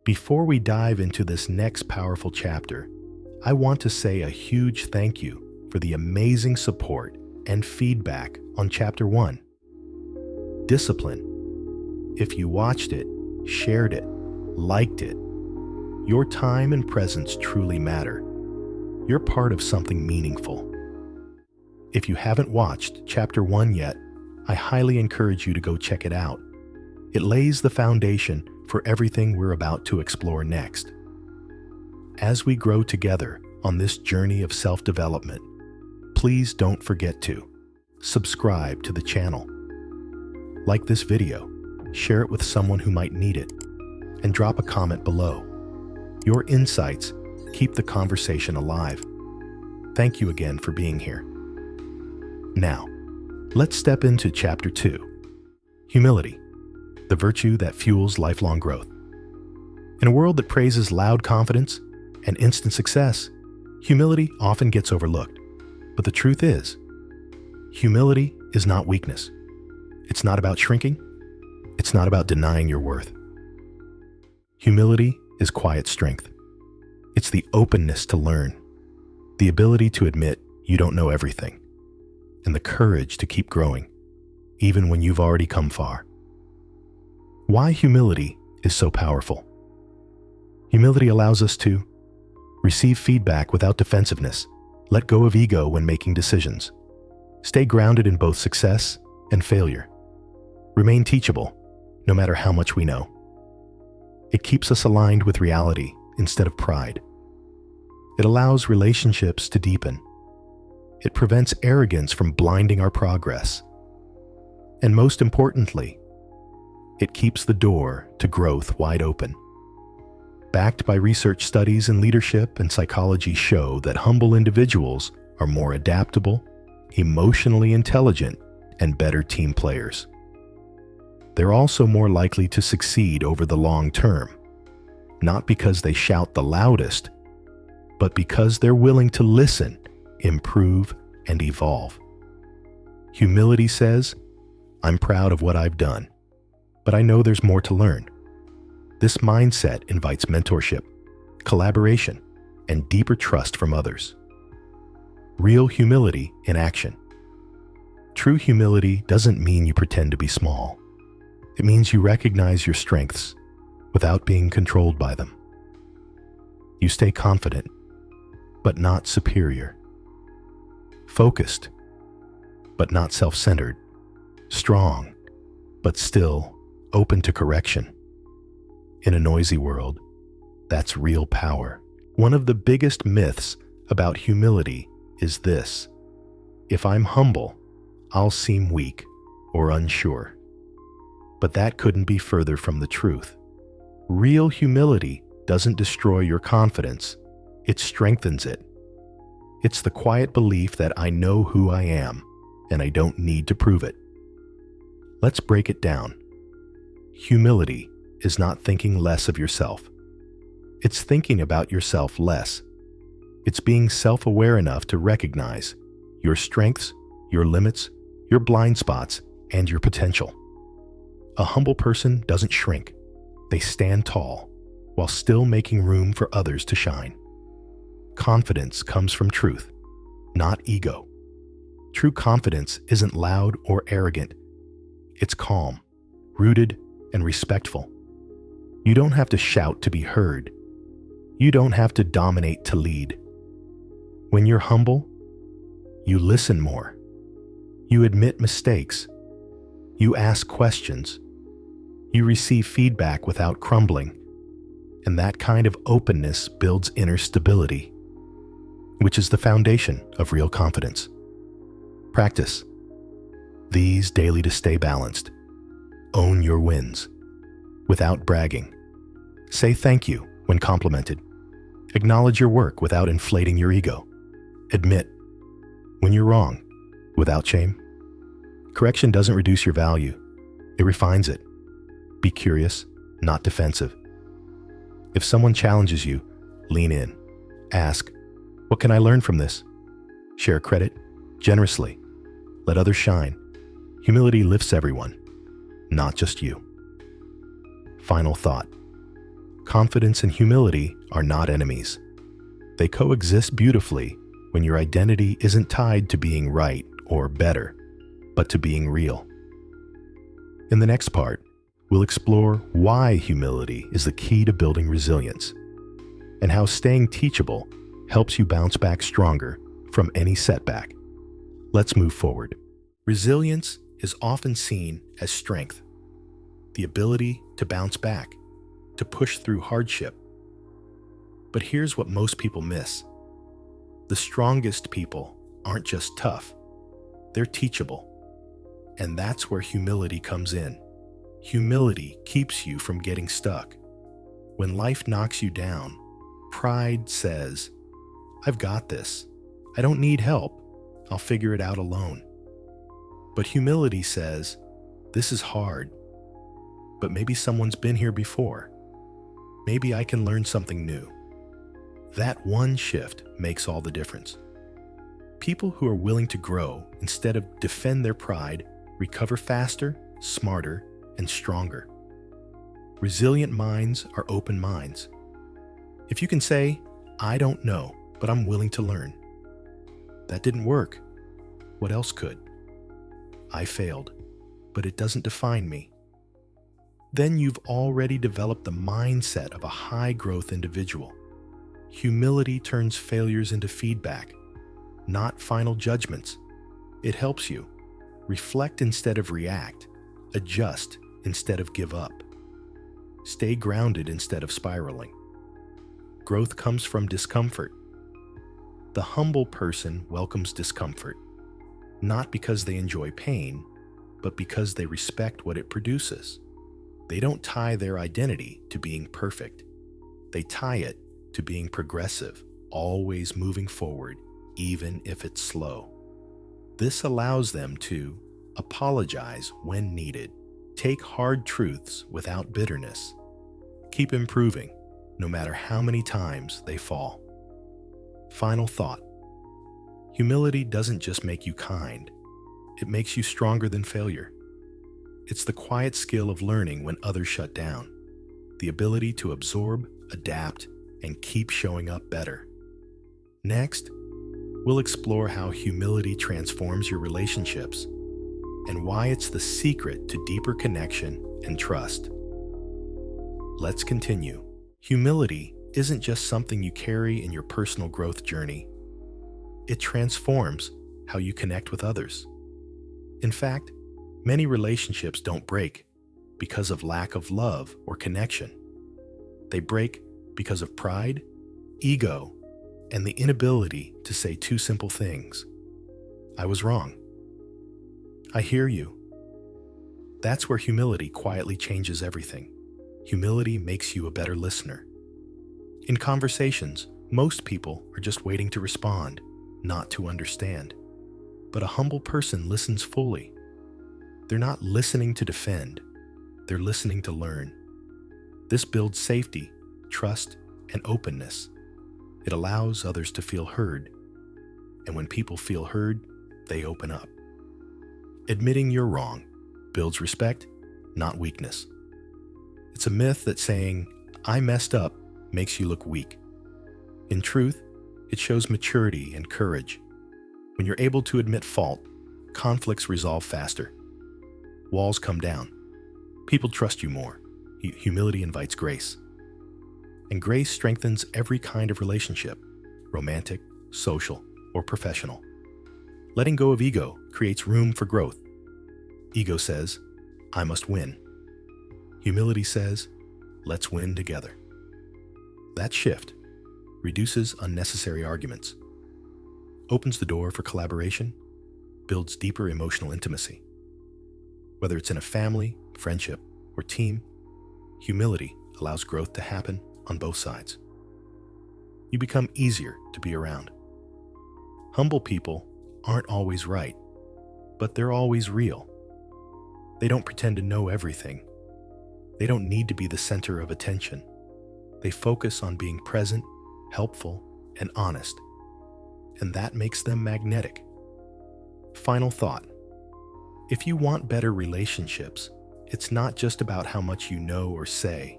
Before we dive into this next powerful chapter, I want to say a huge thank you for the amazing support and feedback on Chapter 1. Discipline. If you watched it, shared it, liked it, your time and presence truly matter. You're part of something meaningful. If you haven't watched Chapter 1 yet, I highly encourage you to go check it out. It lays the foundation for everything we're about to explore next. As we grow together on this journey of self-development, please don't forget to subscribe to the channel, like this video, share it with someone who might need it, and drop a comment below. Your insights keep the conversation alive. Thank you again for being here. Now, let's step into Chapter 2, Humility, the virtue that fuels lifelong growth. In a world that praises loud confidence and instant success, humility often gets overlooked. But the truth is, humility is not weakness. It's not about shrinking. It's not about denying your worth. Humility is quiet strength. It's the openness to learn, the ability to admit you don't know everything, and the courage to keep growing, even when you've already come far. Why humility is so powerful. Humility allows us to receive feedback without defensiveness, let go of ego when making decisions, stay grounded in both success and failure, remain teachable no matter how much we know. It keeps us aligned with reality instead of pride. It allows relationships to deepen. It prevents arrogance from blinding our progress. And most importantly, it keeps the door to growth wide open. Backed by research, studies in leadership and psychology show that humble individuals are more adaptable, emotionally intelligent, and better team players. They're also more likely to succeed over the long term, not because they shout the loudest, but because they're willing to listen, improve, and evolve. Humility says, I'm proud of what I've done, but I know there's more to learn. This mindset invites mentorship, collaboration, and deeper trust from others. Real humility in action. True humility doesn't mean you pretend to be small. It means you recognize your strengths without being controlled by them. You stay confident, but not superior. Focused, but not self-centered. Strong, but still open to correction. In a noisy world, that's real power. One of the biggest myths about humility is this: if I'm humble, I'll seem weak or unsure. But that couldn't be further from the truth. Real humility doesn't destroy your confidence, it strengthens it. It's the quiet belief that I know who I am, and I don't need to prove it. Let's break it down. Humility is not thinking less of yourself. It's thinking about yourself less. It's being self-aware enough to recognize your strengths, your limits, your blind spots, and your potential. A humble person doesn't shrink. They stand tall while still making room for others to shine. Confidence comes from truth, not ego. True confidence isn't loud or arrogant. It's calm, rooted, and respectful. You don't have to shout to be heard. You don't have to dominate to lead. When you're humble, you listen more. You admit mistakes. You ask questions. You receive feedback without crumbling. And that kind of openness builds inner stability, which is the foundation of real confidence. Practice these daily to stay balanced. Own your wins without bragging. Say thank you when complimented. Acknowledge your work without inflating your ego. Admit when you're wrong without shame. Correction doesn't reduce your value. It refines it. Be curious, not defensive. If someone challenges you, lean in. Ask, what can I learn from this? Share credit generously. Let others shine. Humility lifts everyone, not just you. Final thought. Confidence and humility are not enemies. They coexist beautifully when your identity isn't tied to being right or better, but to being real. In the next part, we'll explore why humility is the key to building resilience and how staying teachable helps you bounce back stronger from any setback. Let's move forward. Resilience is often seen as strength, the ability to bounce back, to push through hardship. But here's what most people miss. The strongest people aren't just tough, they're teachable. And that's where humility comes in. Humility keeps you from getting stuck. When life knocks you down, pride says, "I've got this. I don't need help. I'll figure it out alone." But humility says, "This is hard, but maybe someone's been here before. Maybe I can learn something new." That one shift makes all the difference. People who are willing to grow instead of defend their pride recover faster, smarter, and stronger. Resilient minds are open minds. If you can say, "I don't know, but I'm willing to learn. That didn't work. What else could? I failed, but it doesn't define me." Then you've already developed the mindset of a high-growth individual. Humility turns failures into feedback, not final judgments. It helps you reflect instead of react, adjust instead of give up, stay grounded instead of spiraling. Growth comes from discomfort. The humble person welcomes discomfort, not because they enjoy pain, but because they respect what it produces. They don't tie their identity to being perfect. They tie it to being progressive, always moving forward, even if it's slow. This allows them to apologize when needed, take hard truths without bitterness, keep improving no matter how many times they fall. Final thought. Humility doesn't just make you kind, it makes you stronger than failure. It's the quiet skill of learning when others shut down, the ability to absorb, adapt, and keep showing up better. Next, we'll explore how humility transforms your relationships and why it's the secret to deeper connection and trust. Let's continue. Humility isn't just something you carry in your personal growth journey. It transforms how you connect with others. In fact, many relationships don't break because of lack of love or connection. They break because of pride, ego, and the inability to say two simple things. "I was wrong. I hear you." That's where humility quietly changes everything. Humility makes you a better listener. In conversations, most people are just waiting to respond, not to understand. But a humble person listens fully. They're not listening to defend, they're listening to learn. This builds safety, trust, and openness. It allows others to feel heard. And when people feel heard, they open up. Admitting you're wrong builds respect, not weakness. It's a myth that saying, "I messed up," makes you look weak. In truth, it shows maturity and courage. When you're able to admit fault, conflicts resolve faster. Walls come down. People trust you more. Humility invites grace. And grace strengthens every kind of relationship, romantic, social, or professional. Letting go of ego creates room for growth. Ego says, "I must win." Humility says, "Let's win together." That shift reduces unnecessary arguments, opens the door for collaboration, builds deeper emotional intimacy. Whether it's in a family, friendship, or team, humility allows growth to happen on both sides. You become easier to be around. Humble people aren't always right, but they're always real. They don't pretend to know everything. They don't need to be the center of attention. They focus on being present, helpful, and honest. And that makes them magnetic. Final thought. If you want better relationships, it's not just about how much you know or say.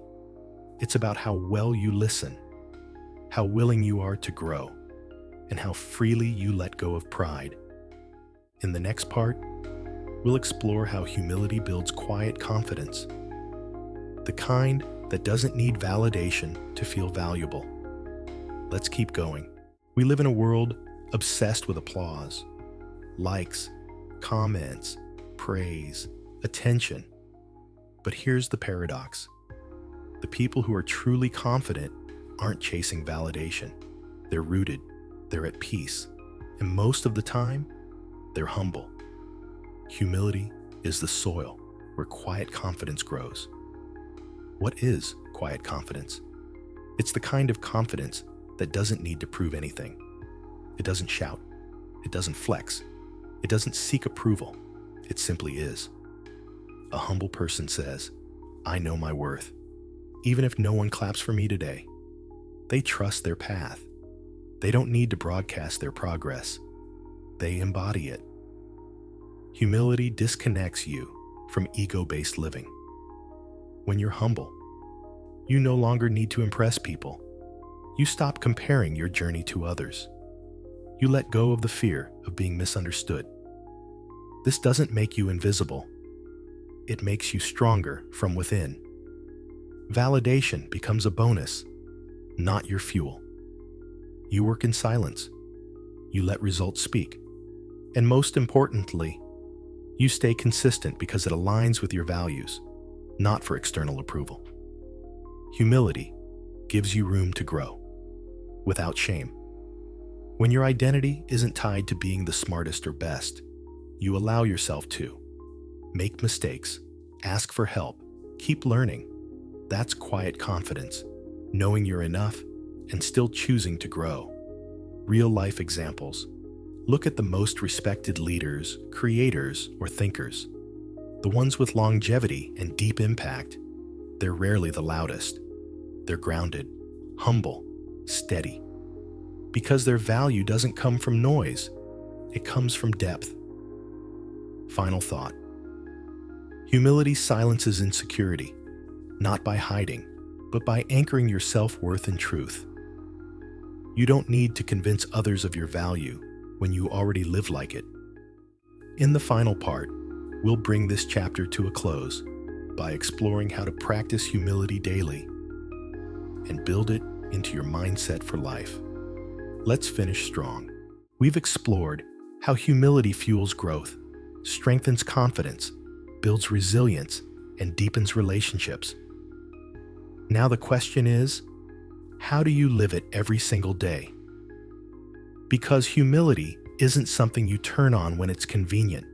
It's about how well you listen, how willing you are to grow, and how freely you let go of pride. In the next part, we'll explore how humility builds quiet confidence, the kind that doesn't need validation to feel valuable. Let's keep going. We live in a world obsessed with applause, likes, comments, praise, attention. But here's the paradox. The people who are truly confident aren't chasing validation. They're rooted, they're at peace, and most of the time, they're humble. Humility is the soil where quiet confidence grows. What is quiet confidence? It's the kind of confidence that doesn't need to prove anything. It doesn't shout. It doesn't flex. It doesn't seek approval. It simply is. A humble person says, "I know my worth," even if no one claps for me today. They trust their path. They don't need to broadcast their progress. They embody it. Humility disconnects you from ego-based living. When you're humble, you no longer need to impress people. You stop comparing your journey to others. You let go of the fear of being misunderstood. This doesn't make you invisible. It makes you stronger from within. Validation becomes a bonus, not your fuel. You work in silence. You let results speak. And most importantly, you stay consistent because it aligns with your values, not for external approval. Humility gives you room to grow, without shame. When your identity isn't tied to being the smartest or best, you allow yourself to make mistakes, ask for help, keep learning. That's quiet confidence, knowing you're enough and still choosing to grow. Real-life examples. Look at the most respected leaders, creators, or thinkers. The ones with longevity and deep impact. They're rarely the loudest. They're grounded, humble, steady. Because their value doesn't come from noise, it comes from depth. Final thought. Humility silences insecurity, not by hiding, but by anchoring your self-worth in truth. You don't need to convince others of your value when you already live like it. In the final part, we'll bring this chapter to a close by exploring how to practice humility daily and build it into your mindset for life. Let's finish strong. We've explored how humility fuels growth, strengthens confidence, builds resilience, and deepens relationships. Now the question is, how do you live it every single day? Because humility isn't something you turn on when it's convenient.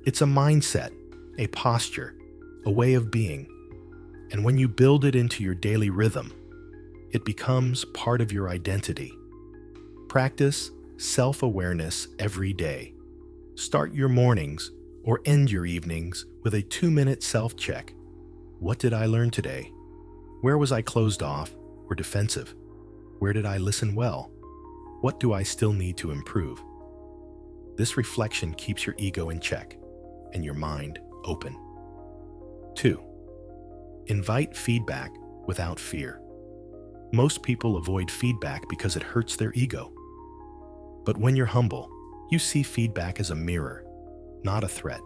It's a mindset, a posture, a way of being. And when you build it into your daily rhythm, it becomes part of your identity. Practice self-awareness every day. Start your mornings or end your evenings with a 2-minute self-check. What did I learn today? Where was I closed off or defensive? Where did I listen well? What do I still need to improve? This reflection keeps your ego in check and your mind open. 2. Invite feedback without fear. Most people avoid feedback because it hurts their ego. But when you're humble, you see feedback as a mirror, not a threat.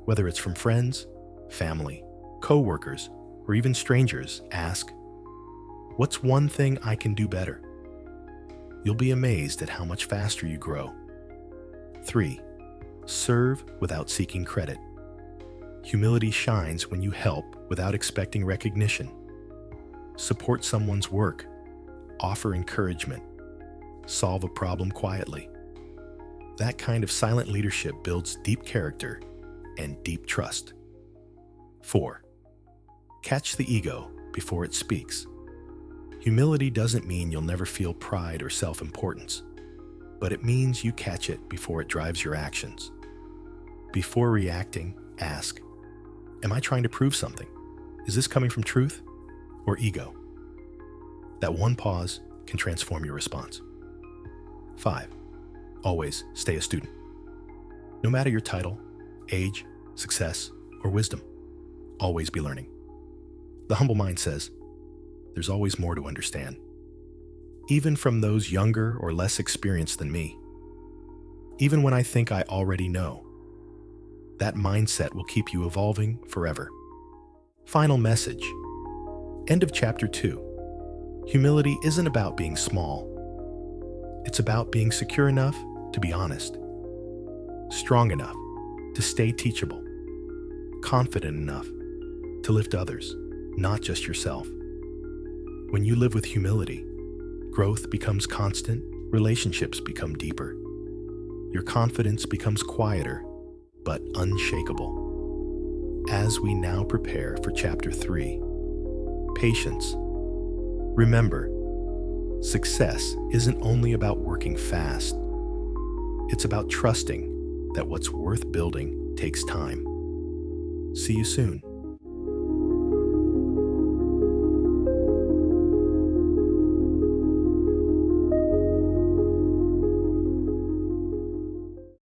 Whether it's from friends, family, co-workers, or even strangers, ask, "What's one thing I can do better?" You'll be amazed at how much faster you grow. 3. Serve without seeking credit. Humility shines when you help without expecting recognition. Support someone's work, offer encouragement, solve a problem quietly. That kind of silent leadership builds deep character and deep trust. 4. Catch the ego before it speaks. Humility doesn't mean you'll never feel pride or self-importance, but it means you catch it before it drives your actions. Before reacting, ask, "Am I trying to prove something? Is this coming from truth or ego?" That one pause can transform your response. 5. Always stay a student. No matter your title, age, success, or wisdom, always be learning. The humble mind says, there's always more to understand, even from those younger or less experienced than me. Even when I think I already know, that mindset will keep you evolving forever. Final message. End of chapter 2. Humility isn't about being small. It's about being secure enough to be honest, strong enough to stay teachable, confident enough to lift others, not just yourself. When you live with humility, growth becomes constant, relationships become deeper. Your confidence becomes quieter, but unshakable. As we now prepare for chapter 3, patience. Remember, success isn't only about working fast. It's about trusting that what's worth building takes time. See you soon.